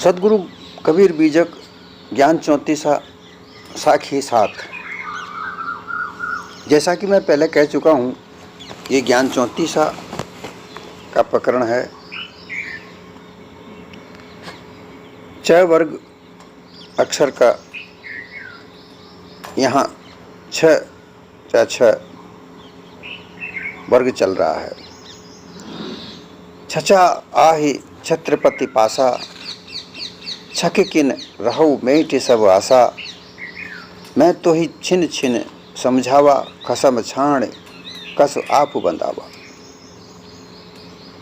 सदगुरु कबीर बीजक ज्ञान 34 साखी 7। जैसा कि मैं पहले कह चुका हूँ, ये ज्ञान 34 का प्रकरण है। 6 वर्ग अक्षर का यहाँ 6 वर्ग चल रहा है। छछा आहि छत्रपति पासा, छक किन रहु मेट सब आशा। मैं तो ही छिन छिन समझावा, खसम छाण कस आप बंधावा।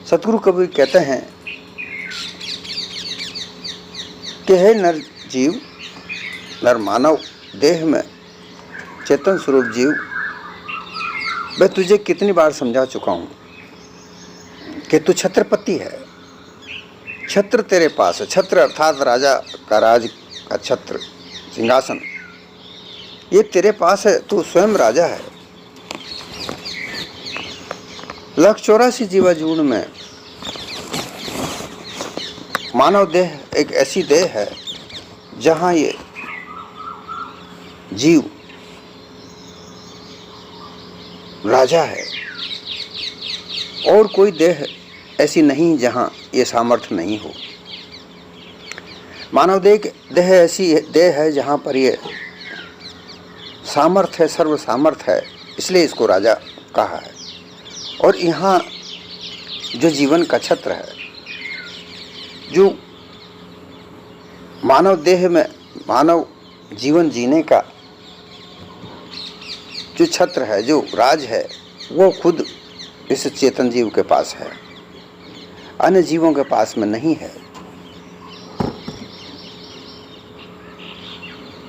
सतगुरु कबीर कहते हैं कि हे नर जीव, नर मानव देह में चेतन स्वरूप जीव, मैं तुझे कितनी बार समझा चुका हूं कि तू छत्रपति है। छत्र तेरे पास है। छत्र अर्थात राजा का राज का छत्र, सिंहासन, ये तेरे पास है। तू स्वयं राजा है। 184 जीवाजून में मानव देह एक ऐसी देह है जहां ये जीव राजा है, और कोई देह ऐसी नहीं जहां ये सामर्थ्य नहीं हो। मानव देह ऐसी देह है जहां पर ये सामर्थ्य है, सर्व सामर्थ्य है, इसलिए इसको राजा कहा है। और यहाँ जो जीवन का छत्र है, जो मानव देह में मानव जीवन जीने का जो छत्र है, जो राज है, वो खुद इस चेतन जीव के पास है, अन्य जीवों के पास में नहीं है।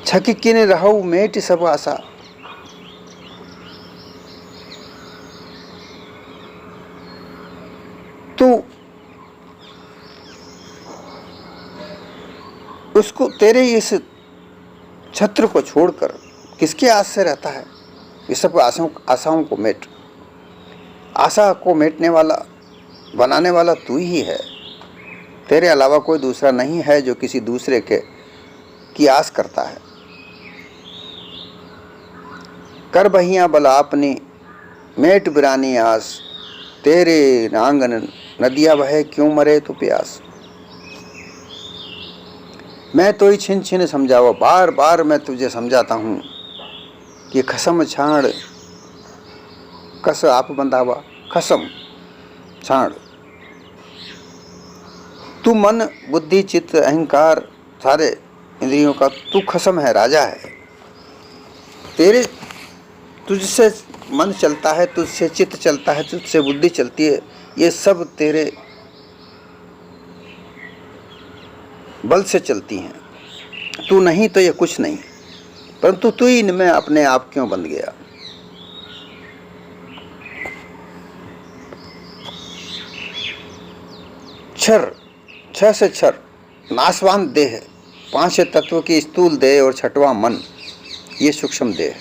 छकी किने रहु मेट सब आशा। तू उसको तेरे इस छत्र को छोड़कर किसके आस से रहता है? ये सब आशाओं को मेट, आशा को मेटने वाला, बनाने वाला तू ही है। तेरे अलावा कोई दूसरा नहीं है जो किसी दूसरे की आस करता है। कर बहिया बला अपनी मेट बिरानी आस, तेरे आंगन नदिया बहे क्यों मरे तो प्यास। मैं तो ही छिन छिन समझावा, बार बार मैं तुझे समझाता हूँ कि खसम छाण कस आप बंधावा। खसम छाण, तू मन बुद्धि चित्त अहंकार सारे इंद्रियों का तू खसम है, राजा है। तेरे तुझसे मन चलता है, तुझसे चित्त चलता है, तुझसे बुद्धि चलती है, ये सब तेरे बल से चलती हैं। तू नहीं तो ये कुछ नहीं, परंतु तू ही इनमें अपने आप क्यों बंध गया। छह से क्षर नाशवान देह, 5 तत्व की स्थूल देह और 6वां मन, ये सूक्ष्म देह।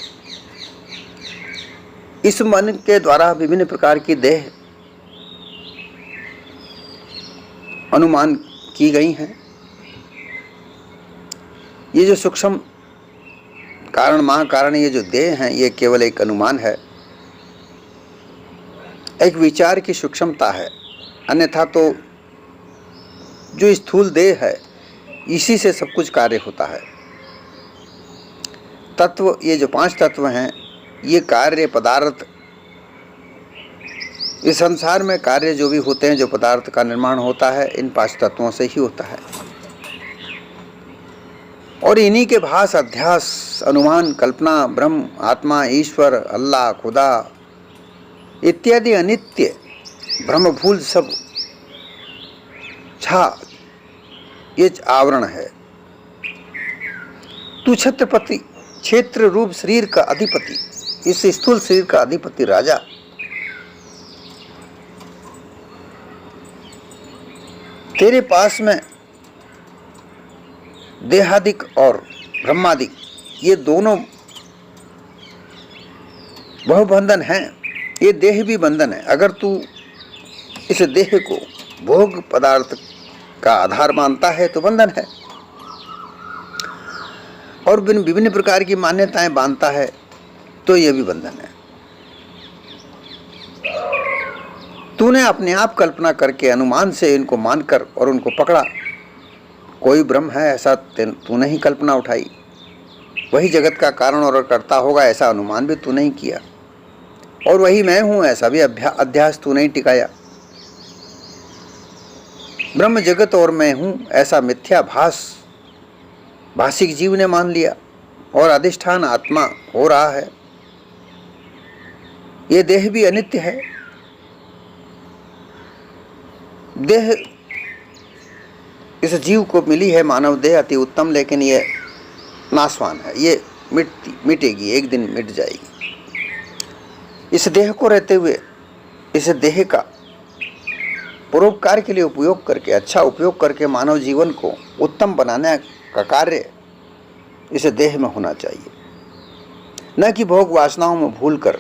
इस मन के द्वारा विभिन्न प्रकार की देह अनुमान की गई हैं। ये जो सूक्ष्म कारण महाकारण ये जो देह हैं, ये केवल एक अनुमान है, एक विचार की सूक्ष्मता है। अन्यथा तो जो स्थूल देह है, इसी से सब कुछ कार्य होता है। तत्व, ये जो 5 तत्व हैं, ये कार्य पदार्थ, इस संसार में कार्य जो भी होते हैं, जो पदार्थ का निर्माण होता है, इन 5 तत्वों से ही होता है। और इन्हीं के भास, अध्यास, अनुमान, कल्पना, ब्रह्म, आत्मा, ईश्वर, अल्लाह, खुदा इत्यादि अनित्य ब्रह्मभूल सब ये आवरण है। तू छत्रपति, क्षेत्र रूप शरीर का अधिपति, इस स्थूल शरीर का अधिपति, राजा। तेरे पास में देहादिक और ब्रह्मादिक, ये दोनों बहुबंधन हैं। ये देह भी बंधन है। अगर तू इस देह को भोग पदार्थ का आधार मानता है तो बंधन है, और विभिन्न प्रकार की मान्यताएं बांधता है तो यह भी बंधन है। तूने अपने आप कल्पना करके अनुमान से इनको मानकर और उनको पकड़ा। कोई ब्रह्म है ऐसा तूने ही कल्पना उठाई, वही जगत का कारण और कर्ता होगा ऐसा अनुमान भी तूने ही किया, और वही मैं हूं ऐसा भी अध्यास तूने ही टिकाया। ब्रह्म जगत और मैं हूं ऐसा मिथ्या भाषिक जीव ने मान लिया, और अधिष्ठान आत्मा हो रहा है। ये देह भी अनित्य है। देह इस जीव को मिली है, मानव देह अति उत्तम, लेकिन ये नाशवान है, ये मिटेगी, एक दिन मिट जाएगी। इस देह को रहते हुए इस देह का परोपकार के लिए उपयोग करके, अच्छा उपयोग करके मानव जीवन को उत्तम बनाने का कार्य इस देह में होना चाहिए, न कि भोग वासनाओं में भूलकर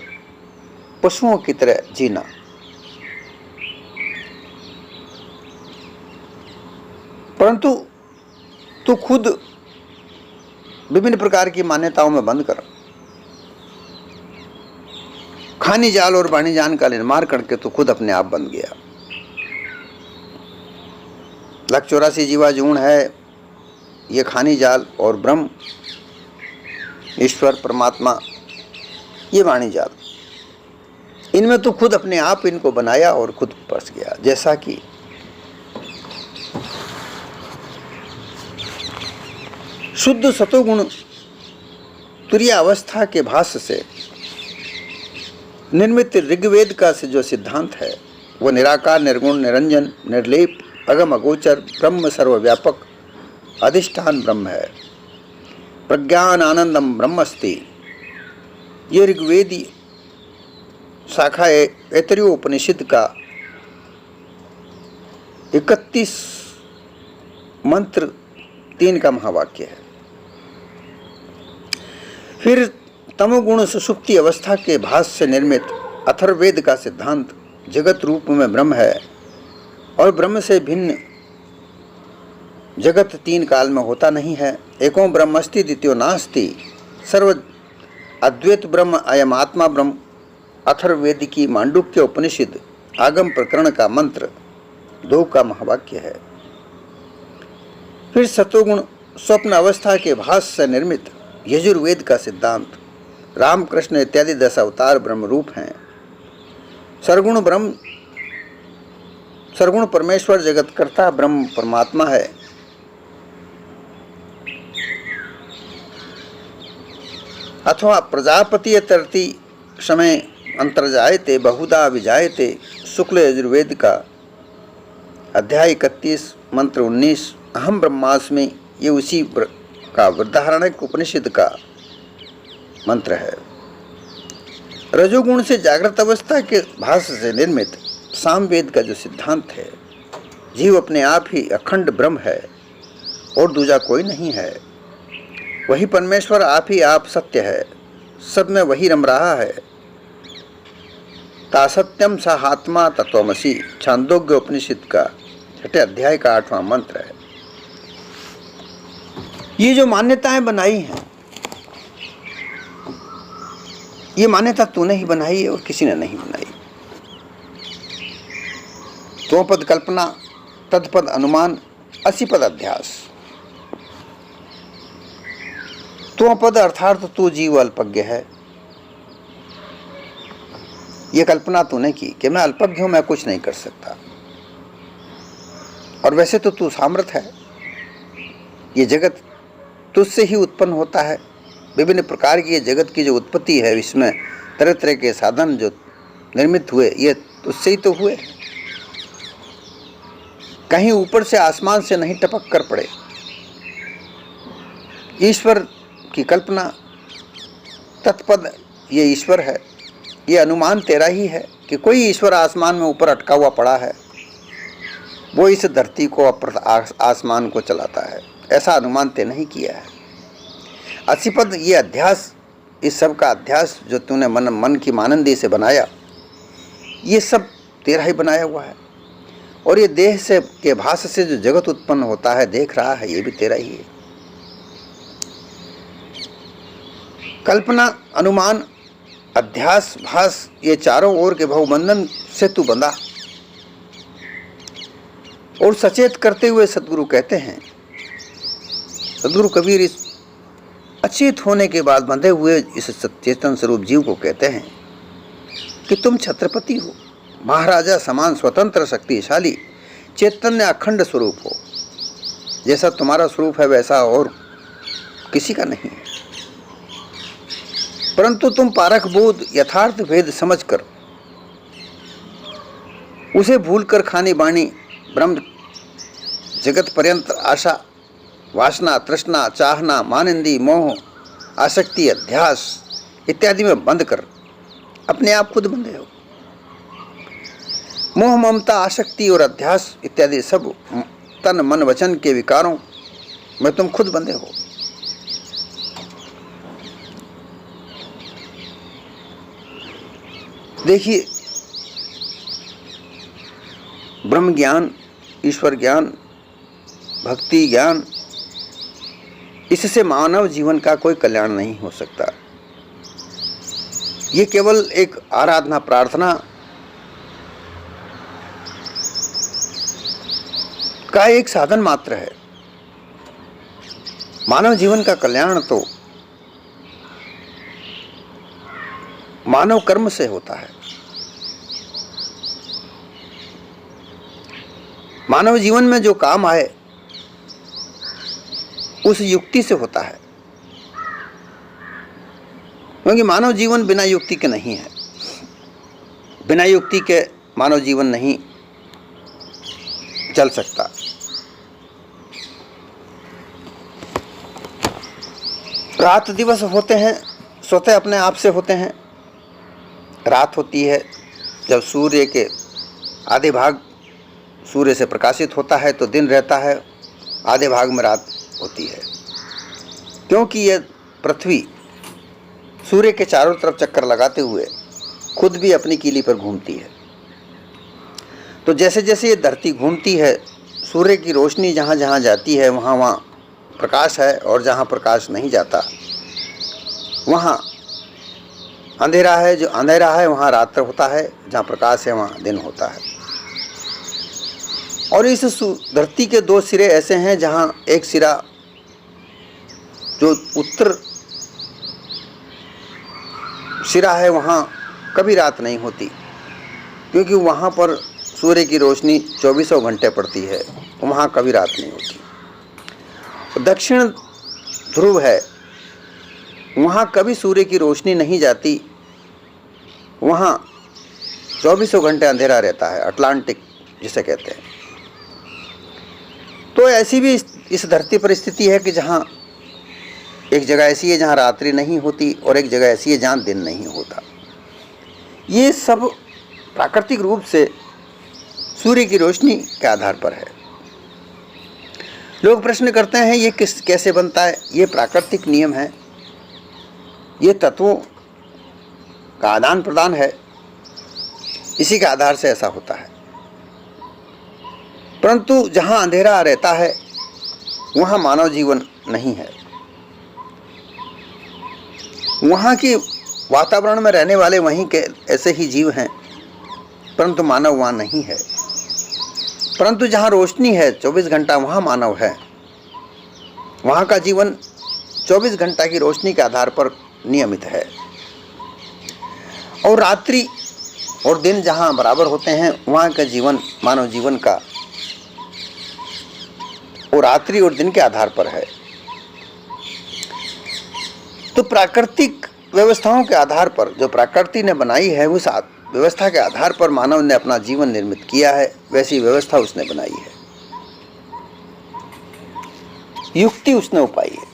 पशुओं की तरह जीना। परंतु तू खुद विभिन्न प्रकार की मान्यताओं में बंद कर खानी जाल और बाणी जान का निर्माण करके तू खुद अपने आप बन गया। 184 जीवा जून है ये खानी जाल, और ब्रह्म ईश्वर परमात्मा ये वाणी जाल, इनमें तू खुद अपने आप इनको बनाया और खुद फंस गया। जैसा कि शुद्ध सतोगुण तुरीय अवस्था के भाष्य से निर्मित ऋग्वेद का से जो सिद्धांत है वो निराकार, निर्गुण, निरंजन, निर्लेप, अगम अगोचर, ब्रह्म सर्वव्यापक अधिष्ठान ब्रह्म है। प्रज्ञान आनंदम ब्रह्मस्ति, ये ऋग्वेदी शाखा ऐतरेय उपनिषद का 31 मंत्र 3 का महावाक्य है। फिर तमोगुण सुषुप्ति अवस्था के भास से निर्मित अथर्ववेद का सिद्धांत जगत रूप में ब्रह्म है, और ब्रह्म से भिन्न जगत 3 काल में होता नहीं है। एको ब्रह्मस्ति द्वितीयो नास्ति, सर्व अद्वैत ब्रह्म अयम आत्मा ब्रह्म, अथर्ववेद की मांडुक्य उपनिषद आगम प्रकरण का मंत्र 2 का महावाक्य है। फिर सतोगुण स्वप्न अवस्था के भास से निर्मित यजुर्वेद का सिद्धांत रामकृष्ण इत्यादि 10 अवतार ब्रह्म रूप हैं। सरगुण परमेश्वर जगतकर्ता ब्रह्म परमात्मा है। अथवा प्रजापति तरती समय अंतर्जायते बहुधा विजायते, शुक्ल यजुर्वेद का अध्याय 31 मंत्र 19 अहम ब्रह्मास्मि, ये उसी का वृद्धारण्यक उपनिषद का मंत्र है। रजोगुण से जागृत अवस्था के भाष्य से निर्मित सामवेद का जो सिद्धांत है, जीव अपने आप ही अखंड ब्रह्म है और दूजा कोई नहीं है, वही परमेश्वर आप ही आप सत्य है, सब में वही रम रहा है। तासत्यम साहात्मा तत्वमसि, छांदोग्य उपनिषद का 6 अध्याय का 8वां मंत्र है। ये जो मान्यताएं बनाई हैं, ये मान्यता तूने ही बनाई है और किसी ने नहीं बनाई। त्वपद कल्पना, तत्पद अनुमान, 80 पद अध्यास। त्वपद अर्थात तू जीव अल्पज्ञ है। ये कल्पना तूने की कि मैं अल्पज्ञ हूं, मैं कुछ नहीं कर सकता, और वैसे तो तू सामर्थ है। ये जगत तुझसे ही उत्पन्न होता है। विभिन्न प्रकार की ये जगत की जो उत्पत्ति है, इसमें तरह तरह के साधन जो निर्मित हुए, ये तुझसे ही तो हुए, कहीं ऊपर से आसमान से नहीं टपक कर पड़े। ईश्वर की कल्पना, तत्पद ये ईश्वर है। ये अनुमान तेरा ही है कि कोई ईश्वर आसमान में ऊपर अटका हुआ पड़ा है, वो इस धरती को आसमान को चलाता है, ऐसा अनुमान तेने नहीं किया है। 80 पद ये अध्यास, इस सब का अध्यास जो तूने मन की मानंदी से बनाया, ये सब तेरा ही बनाया हुआ है। और ये देह से के भास से जो जगत उत्पन्न होता है, देख रहा है, ये भी तेरा ही है। कल्पना, अनुमान, अध्यास, भास, ये चारों ओर के बहुबंधन से तू बंधा। और सचेत करते हुए सदगुरु कहते हैं, सदगुरु कबीर इस अचेत होने के बाद बंधे हुए इस चेतन स्वरूप जीव को कहते हैं कि तुम छत्रपति हो, महाराजा समान स्वतंत्र शक्तिशाली चैतन्य अखंड स्वरूप हो। जैसा तुम्हारा स्वरूप है वैसा और किसी का नहीं है, परंतु तुम पारख बोध यथार्थ भेद समझकर उसे भूलकर खानी बाणी ब्रह्म जगत पर्यंत आशा, वासना, तृष्णा, चाहना, मानिंदी, मोह, आसक्ति, अध्यास इत्यादि में बंद कर अपने आप खुद बंधे हो। मोह, ममता, आसक्ति और अध्यास इत्यादि सब तन मन वचन के विकारों में तुम खुद बंधे हो। देखिए, ब्रह्म ज्ञान, ईश्वर ज्ञान, भक्ति ज्ञान, इससे मानव जीवन का कोई कल्याण नहीं हो सकता। ये केवल एक आराधना, प्रार्थना का एक साधन मात्र है। मानव जीवन का कल्याण तो मानव कर्म से होता है। मानव जीवन में जो काम आए उस युक्ति से होता है, क्योंकि मानव जीवन बिना युक्ति के नहीं है। बिना युक्ति के मानव जीवन नहीं चल सकता। रात दिवस होते हैं, स्वतः अपने आप से होते हैं। रात होती है जब सूर्य के आधे भाग सूर्य से प्रकाशित होता है तो दिन रहता है, आधे भाग में रात होती है, क्योंकि यह पृथ्वी सूर्य के चारों तरफ चक्कर लगाते हुए खुद भी अपनी कीली पर घूमती है। तो जैसे जैसे ये धरती घूमती है, सूर्य की रोशनी जहाँ जहाँ जाती है वहाँ वहाँ प्रकाश है, और जहाँ प्रकाश नहीं जाता वहाँ अंधेरा है। जो अंधेरा है वहाँ रात्र होता है, जहाँ प्रकाश है वहाँ दिन होता है। और इस धरती के दो सिरे ऐसे हैं, जहाँ एक सिरा जो उत्तर सिरा है वहाँ कभी रात नहीं होती, क्योंकि वहाँ पर सूर्य की रोशनी 24 घंटे पड़ती है, वहाँ कभी रात नहीं होती। दक्षिण ध्रुव है, वहाँ कभी सूर्य की रोशनी नहीं जाती, वहाँ 24 घंटे अंधेरा रहता है, अटलांटिक जिसे कहते हैं। तो ऐसी भी इस धरती पर स्थिति है कि जहाँ एक जगह ऐसी है जहाँ रात्रि नहीं होती और एक जगह ऐसी है जहाँ दिन नहीं होता। ये सब प्राकृतिक रूप से सूर्य की रोशनी के आधार पर है। लोग प्रश्न करते हैं ये कैसे बनता है? ये प्राकृतिक नियम है, ये तत्वों का आदान प्रदान है, इसी के आधार से ऐसा होता है। परंतु जहाँ अंधेरा रहता है वहाँ मानव जीवन नहीं है। वहाँ की वातावरण में रहने वाले वहीं के ऐसे ही जीव हैं, परंतु मानव वहाँ नहीं है। परंतु जहाँ रोशनी है 24 घंटा वहाँ मानव है। वहाँ का जीवन 24 घंटा की रोशनी के आधार पर नियमित है। और रात्रि और दिन जहाँ बराबर होते हैं वहाँ का जीवन मानव जीवन का वो रात्रि और दिन के आधार पर है। तो प्राकृतिक व्यवस्थाओं के आधार पर जो प्रकृति ने बनाई है उस व्यवस्था के आधार पर मानव ने अपना जीवन निर्मित किया है, वैसी व्यवस्था उसने बनाई है, युक्ति उसने उपाई है।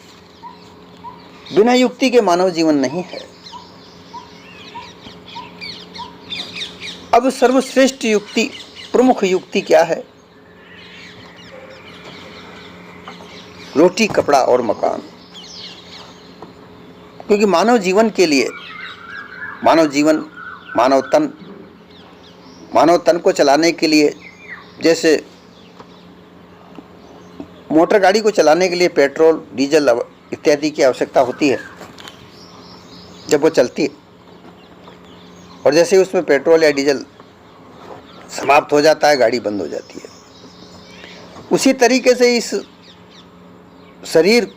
बिना युक्ति के मानव जीवन नहीं है। अब सर्वश्रेष्ठ युक्ति, प्रमुख युक्ति क्या है? रोटी, कपड़ा और मकान। क्योंकि मानव जीवन के लिए मानव तन को चलाने के लिए जैसे मोटर गाड़ी को चलाने के लिए पेट्रोल, डीजल इत्यादि की आवश्यकता होती है जब वो चलती है, और जैसे उसमें पेट्रोल या डीजल समाप्त हो जाता है, गाड़ी बंद हो जाती है। उसी तरीके से इस शरीर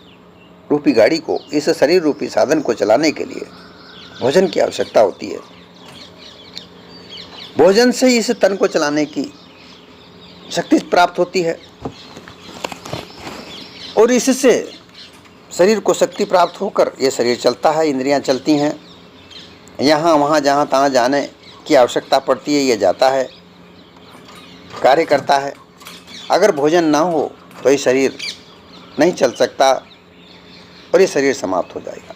रूपी गाड़ी को, इस शरीर रूपी साधन को चलाने के लिए भोजन की आवश्यकता होती है। भोजन से इस तन को चलाने की शक्ति प्राप्त होती है और इससे शरीर को शक्ति प्राप्त होकर ये शरीर चलता है, इंद्रियां चलती हैं, यहाँ वहाँ जहाँ तहाँ जाने की आवश्यकता पड़ती है, ये जाता है, कार्य करता है। अगर भोजन ना हो तो ये शरीर नहीं चल सकता और ये शरीर समाप्त हो जाएगा।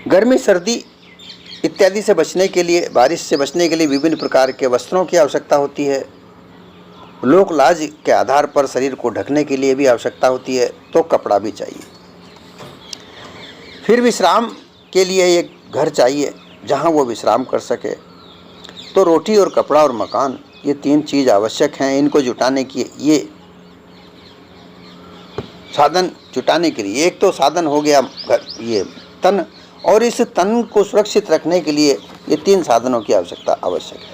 गर्मी, सर्दी इत्यादि से बचने के लिए, बारिश से बचने के लिए विभिन्न प्रकार के वस्त्रों की आवश्यकता होती है। लोक लाज के आधार पर शरीर को ढकने के लिए भी आवश्यकता होती है, तो कपड़ा भी चाहिए। फिर विश्राम के लिए एक घर चाहिए जहाँ वो विश्राम कर सके, तो रोटी और कपड़ा और मकान, ये तीन चीज़ आवश्यक हैं। इनको जुटाने की, ये साधन जुटाने के लिए, एक तो साधन हो गया ये तन, और इस तन को सुरक्षित रखने के लिए ये तीन साधनों की आवश्यकता आवश्यक है।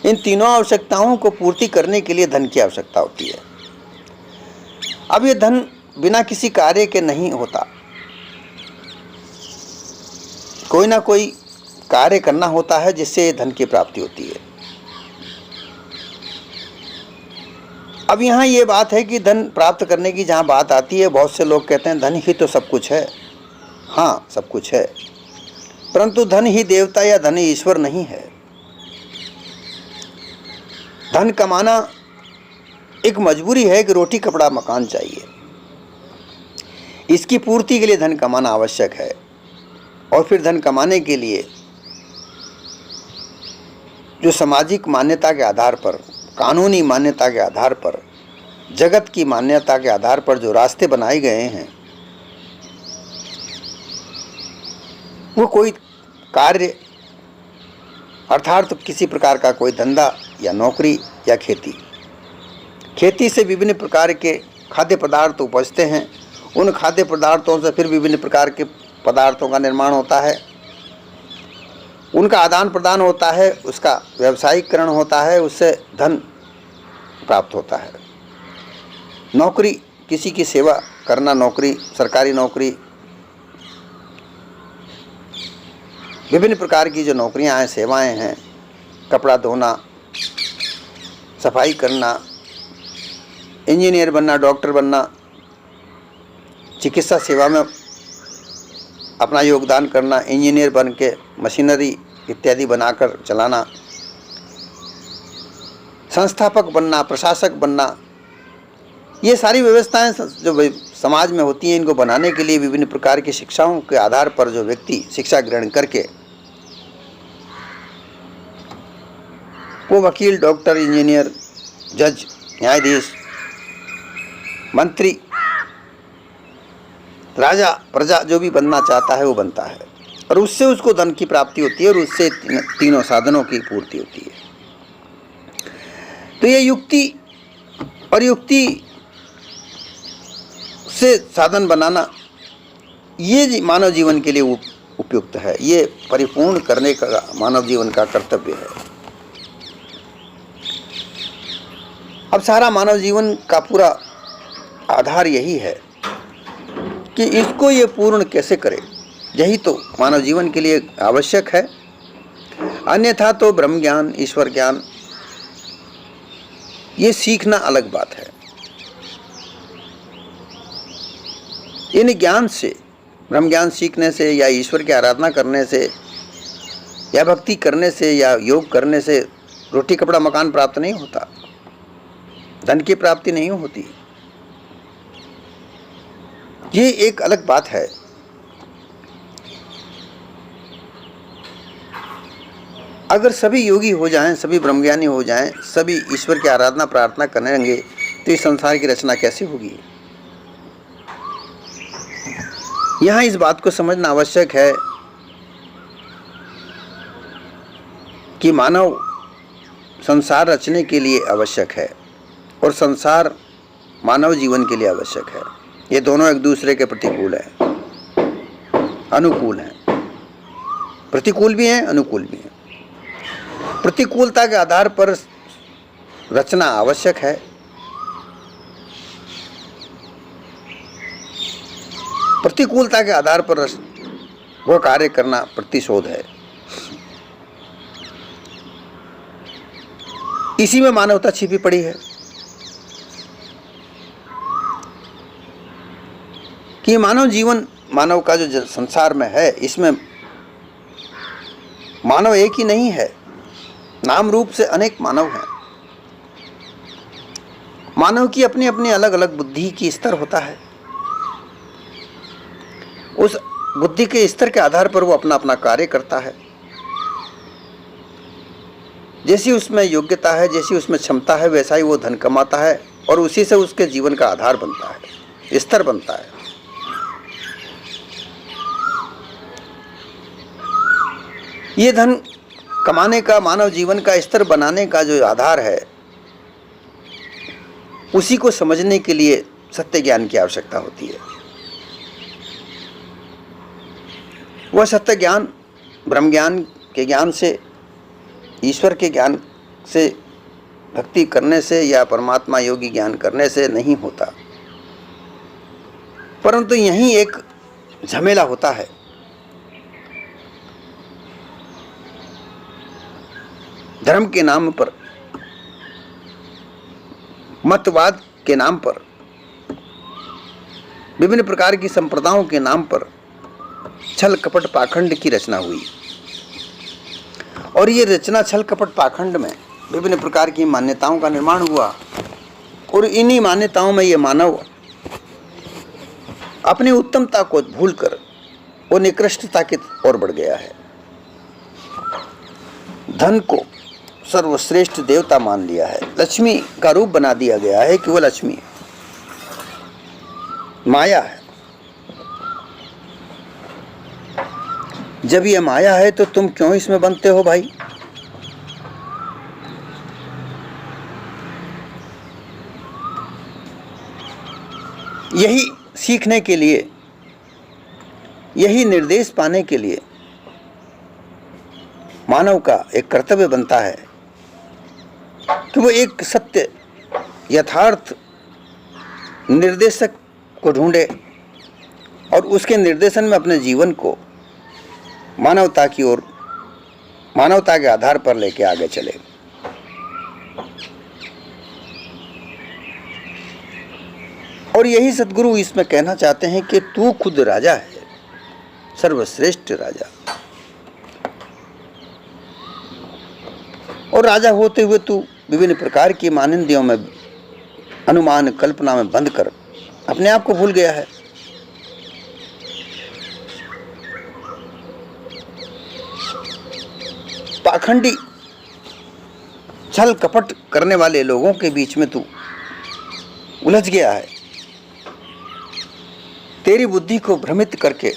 इन तीनों आवश्यकताओं को पूर्ति करने के लिए धन की आवश्यकता होती है। अब ये धन बिना किसी कार्य के नहीं होता, कोई ना कोई कार्य करना होता है जिससे धन की प्राप्ति होती है। अब यहाँ ये बात है कि धन प्राप्त करने की जहाँ बात आती है, बहुत से लोग कहते हैं धन ही तो सब कुछ है। हाँ, सब कुछ है, परंतु धन ही देवता या धन ही ईश्वर नहीं है। धन कमाना एक मजबूरी है कि रोटी, कपड़ा, मकान चाहिए, इसकी पूर्ति के लिए धन कमाना आवश्यक है। और फिर धन कमाने के लिए जो सामाजिक मान्यता के आधार पर, कानूनी मान्यता के आधार पर, जगत की मान्यता के आधार पर जो रास्ते बनाए गए हैं, वो कोई कार्य अर्थात किसी प्रकार का कोई धंधा या नौकरी या खेती से विभिन्न प्रकार के खाद्य पदार्थ उपजते हैं। उन खाद्य पदार्थों से फिर विभिन्न प्रकार के पदार्थों का निर्माण होता है, उनका आदान प्रदान होता है, उसका व्यावसायिकरण होता है, उससे धन प्राप्त होता है। नौकरी, किसी की सेवा करना, नौकरी, सरकारी नौकरी, विभिन्न प्रकार की जो नौकरियां हैं, सेवाएं हैं, कपड़ा धोना, सफाई करना, इंजीनियर बनना, डॉक्टर बनना, चिकित्सा सेवा में अपना योगदान करना, इंजीनियर बन के मशीनरी इत्यादि बनाकर चलाना, संस्थापक बनना, प्रशासक बनना, ये सारी व्यवस्थाएं जो समाज में होती हैं, इनको बनाने के लिए विभिन्न प्रकार की शिक्षाओं के आधार पर जो व्यक्ति शिक्षा ग्रहण करके वो वकील, डॉक्टर, इंजीनियर, जज, न्यायाधीश, मंत्री, राजा, प्रजा जो भी बनना चाहता है वो बनता है, और उससे उसको धन की प्राप्ति होती है और उससे तीनों साधनों की पूर्ति होती है। तो ये युक्ति और युक्ति से साधन बनाना, ये मानव जीवन के लिए उपयुक्त है, ये परिपूर्ण करने का मानव जीवन का कर्तव्य है। अब सारा मानव जीवन का पूरा आधार यही है कि इसको ये पूर्ण कैसे करे, यही तो मानव जीवन के लिए आवश्यक है। अन्यथा तो ब्रह्म ज्ञान, ईश्वर ज्ञान, ये सीखना अलग बात है। इन ज्ञान से, ब्रह्म ज्ञान सीखने से या ईश्वर की आराधना करने से या भक्ति करने से या योग करने से रोटी, कपड़ा, मकान प्राप्त नहीं होता, धन की प्राप्ति नहीं होती। ये एक अलग बात है। अगर सभी योगी हो जाएं, सभी ब्रह्मज्ञानी हो जाएं, सभी ईश्वर की आराधना प्रार्थना करने लगे, तो इस संसार की रचना कैसे होगी? यहाँ इस बात को समझना आवश्यक है कि मानव संसार रचने के लिए आवश्यक है और संसार मानव जीवन के लिए आवश्यक है। ये दोनों एक दूसरे के प्रतिकूल हैं, अनुकूल हैं, प्रतिकूल भी हैं, अनुकूल भी हैं। प्रतिकूलता के आधार पर रचना आवश्यक है, प्रतिकूलता के आधार पर वो कार्य करना प्रतिशोध है। इसी में मानवता छिपी पड़ी है कि मानव जीवन, मानव का जो संसार में है, इसमें मानव एक ही नहीं है, नाम रूप से अनेक मानव हैं। मानव की अपनी अपनी अलग अलग बुद्धि की स्तर होता है। उस बुद्धि के स्तर के आधार पर वो अपना अपना कार्य करता है। जैसी उसमें योग्यता है, जैसी उसमें क्षमता है, वैसा ही वो धन कमाता है और उसी से उसके जीवन का आधार बनता है, स्तर बनता है। ये धन कमाने का, मानव जीवन का स्तर बनाने का जो आधार है, उसी को समझने के लिए सत्य ज्ञान की आवश्यकता होती है। वह सत्य ज्ञान ब्रह्म ज्ञान के ज्ञान से, ईश्वर के ज्ञान से, भक्ति करने से या परमात्मा योगी ज्ञान करने से नहीं होता, परंतु यहीं एक झमेला होता है। धर्म के नाम पर, मतवाद के नाम पर, विभिन्न प्रकार की संप्रदायों के नाम पर छल कपट पाखंड की रचना हुई और ये रचना छल कपट पाखंड में विभिन्न प्रकार की मान्यताओं का निर्माण हुआ और इन्हीं मान्यताओं में ये मानव अपनी उत्तमता को भूलकर वो निकृष्टता की ओर बढ़ गया है। धन को सर्वश्रेष्ठ देवता मान लिया है, लक्ष्मी का रूप बना दिया गया है कि वो लक्ष्मी माया है। जब ये माया है तो तुम क्यों इसमें बनते हो भाई? यही सीखने के लिए, यही निर्देश पाने के लिए मानव का एक कर्तव्य बनता है कि वो एक सत्य यथार्थ निर्देशक को ढूंढे और उसके निर्देशन में अपने जीवन को मानवता की ओर, मानवता के आधार पर लेके आगे चले। और यही सद्गुरु इसमें कहना चाहते हैं कि तू खुद राजा है, सर्वश्रेष्ठ राजा, और राजा होते हुए तू विभिन्न प्रकार की मानिंदियों में, अनुमान कल्पना में बंद कर अपने आप को भूल गया है। पाखंडी छल कपट करने वाले लोगों के बीच में तू उलझ गया है। तेरी बुद्धि को भ्रमित करके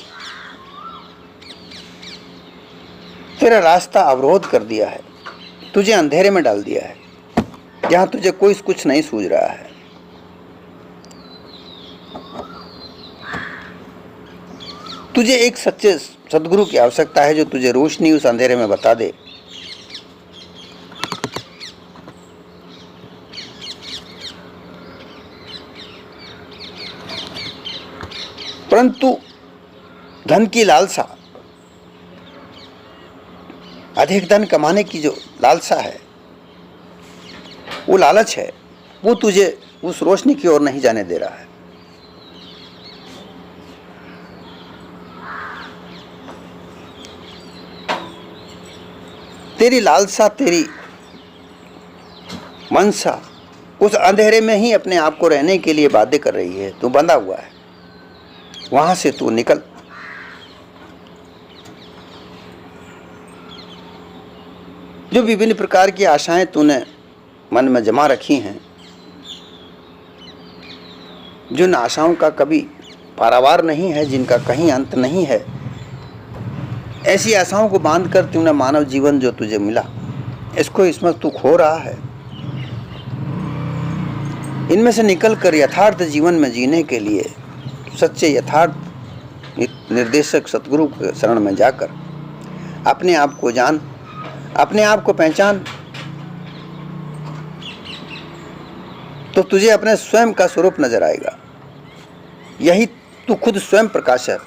तेरा रास्ता अवरोध कर दिया है, तुझे अंधेरे में डाल दिया है, जहां तुझे कोई कुछ नहीं सूझ रहा है। तुझे एक सच्चे सद्गुरु की आवश्यकता है जो तुझे रोशनी उस अंधेरे में बता दे। परंतु धन की लालसा, अधिक धन कमाने की जो लालसा है, वो लालच है, वो तुझे उस रोशनी की ओर नहीं जाने दे रहा है। तेरी लालसा, तेरी मनसा उस अंधेरे में ही अपने आप को रहने के लिए बाध्य कर रही है। तू बंधा हुआ है, वहां से तू निकल। जो विभिन्न प्रकार की आशाएं तूने मन में जमा रखी हैं, जिन आशाओं का कभी पारावार नहीं है, जिनका कहीं अंत नहीं है, ऐसी आशाओं को बांधकर तूने मानव जीवन जो तुझे मिला, इसमें तू खो रहा है। इनमें से निकलकर यथार्थ जीवन में जीने के लिए सच्चे यथार्थ निर्देशक सतगुरु के शरण में जाकर अपने आप को जान, अपने आप को पहचान, तो तुझे अपने स्वयं का स्वरूप नजर आएगा। यही तू खुद स्वयं प्रकाश है।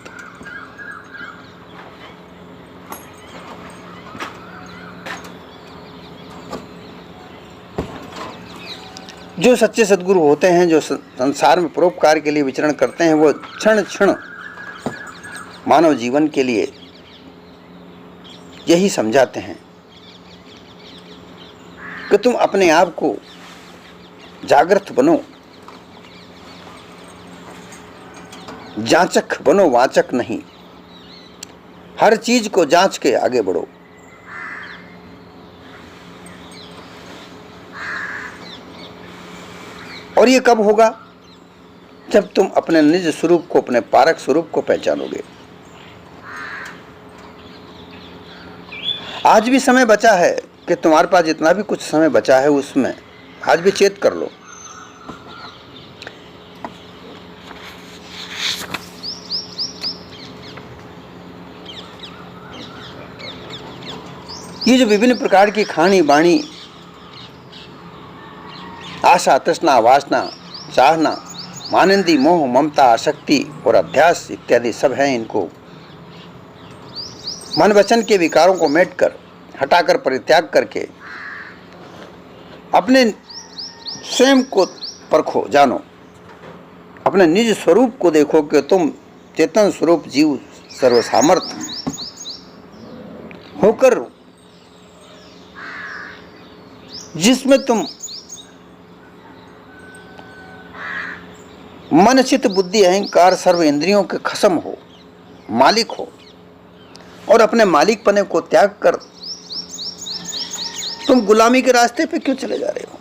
जो सच्चे सद्गुरु होते हैं, जो संसार में परोपकार के लिए विचरण करते हैं, वो क्षण क्षण मानव जीवन के लिए यही समझाते हैं कि तुम अपने आप को जागृत बनो, जांचक बनो, वाचक नहीं। हर चीज को जांच के आगे बढ़ो। और ये कब होगा? जब तुम अपने निज स्वरूप को, अपने पारक स्वरूप को पहचानोगे। आज भी समय बचा है कि तुम्हारे पास जितना भी कुछ समय बचा है उसमें आज भी चेत कर लो। ये जो विभिन्न प्रकार की खानी बाणी, आशा, तृष्णा, वासना, चाहना, मानंदी, मोह, ममता, आसक्ति और अध्यास इत्यादि सब हैं, इनको मन वचन के विकारों को मेट कर, हटाकर, परित्याग करके अपने स्वयं को परखो, जानो। अपने निज स्वरूप को देखो कि तुम चेतन स्वरूप जीव सर्वसामर्थ होकर, जिसमें तुम मन, चित्त, बुद्धि, अहंकार, सर्व इंद्रियों के खसम हो, मालिक हो, और अपने मालिक पने को त्याग कर तुम गुलामी के रास्ते पे क्यों चले जा रहे हो?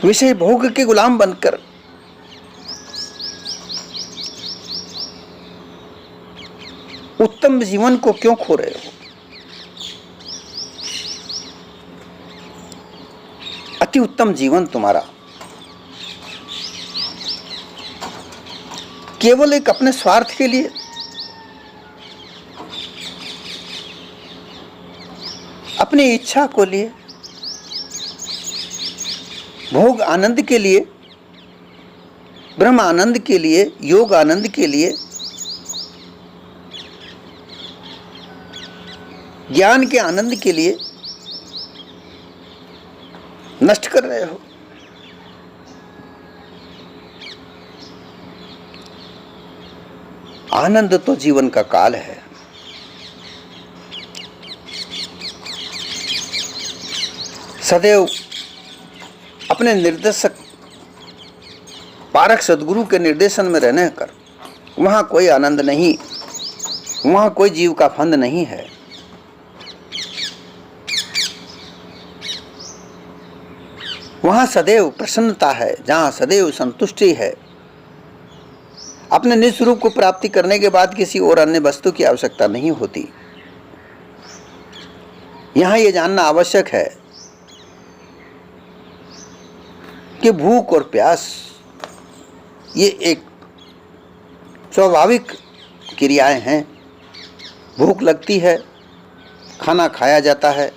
विषय भोग के गुलाम बनकर उत्तम जीवन को क्यों खो रहे हो? अति उत्तम जीवन तुम्हारा केवल एक अपने स्वार्थ के लिए, अपनी इच्छा को लिए, भोग आनंद के लिए, ब्रह्म आनंद के लिए, योग आनंद के लिए, ज्ञान के आनंद के लिए नष्ट कर रहे हो। आनंद तो जीवन का काल है। सदैव अपने निर्देशक पारक सद्गुरु के निर्देशन में रहने कर, वहां कोई आनंद नहीं, वहां कोई जीव का फंद नहीं है। वहां सदैव प्रसन्नता है, जहां सदैव संतुष्टि है। अपने निज स्वरूप को प्राप्ति करने के बाद किसी और अन्य वस्तु की आवश्यकता नहीं होती। यहां यह जानना आवश्यक है कि भूख और प्यास ये एक स्वाभाविक क्रियाएं हैं। भूख लगती है, खाना खाया जाता है,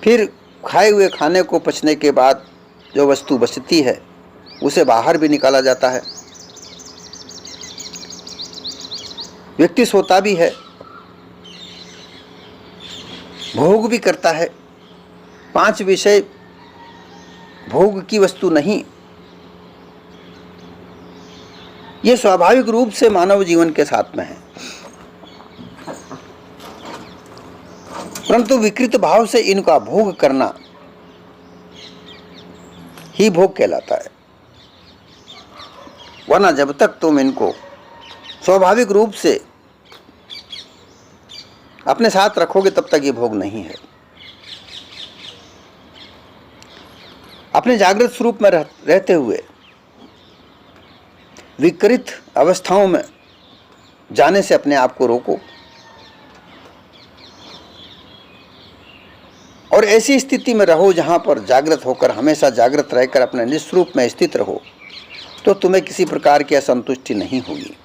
फिर खाए हुए खाने को पचने के बाद जो वस्तु बचती है उसे बाहर भी निकाला जाता है। व्यक्ति सोता भी है, भोग भी करता है। 5 विषय भोग की वस्तु नहीं, ये स्वाभाविक रूप से मानव जीवन के साथ में है। परंतु विकृत भाव से इनका भोग करना ही भोग कहलाता है। वरना जब तक तुम इनको स्वाभाविक रूप से अपने साथ रखोगे तब तक ये भोग नहीं है। अपने जागृत स्वरूप में रहते हुए विकृत अवस्थाओं में जाने से अपने आप को रोको। और ऐसी स्थिति में रहो जहाँ पर जागृत होकर, हमेशा जागृत रहकर अपने निस्वरूप में स्थित रहो, तो तुम्हें किसी प्रकार की असंतुष्टि नहीं होगी।